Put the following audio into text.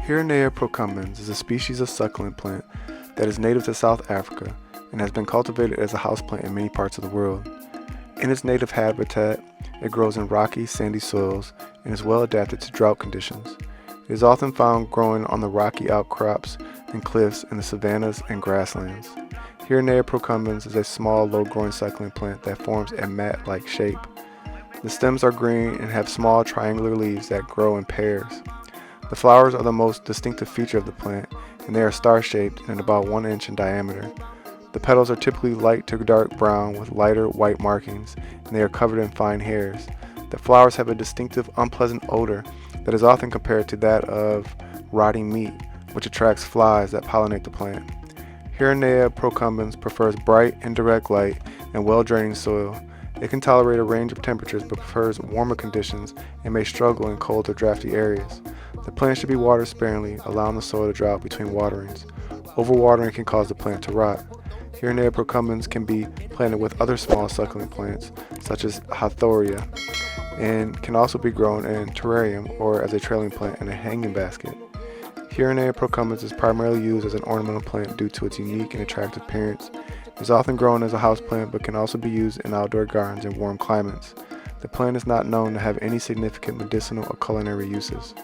Huernia procumbens is a species of succulent plant that is native to South Africa and has been cultivated as a houseplant in many parts of the world. In its native habitat, it grows in rocky, sandy soils and is well adapted to drought conditions. It is often found growing on the rocky outcrops and cliffs in the savannas and grasslands. Huernia procumbens is a small, low-growing succulent plant that forms a mat-like shape. The stems are green and have small triangular leaves that grow in pairs. The flowers are the most distinctive feature of the plant, and they are star-shaped and about 1 inch in diameter. The petals are typically light to dark brown with lighter white markings, and they are covered in fine hairs. The flowers have a distinctive, unpleasant odor that is often compared to that of rotting meat, which attracts flies that pollinate the plant. Huernia procumbens prefers bright, indirect light and well-draining soil. It can tolerate a range of temperatures but prefers warmer conditions and may struggle in cold or drafty areas. The plant should be watered sparingly, allowing the soil to dry out between waterings. Overwatering can cause the plant to rot. Huernia procumbens can be planted with other small succulent plants, such as Huernia, and can also be grown in a terrarium or as a trailing plant in a hanging basket. Huernia procumbens is primarily used as an ornamental plant due to its unique and attractive appearance. It is often grown as a houseplant but can also be used in outdoor gardens in warm climates. The plant is not known to have any significant medicinal or culinary uses.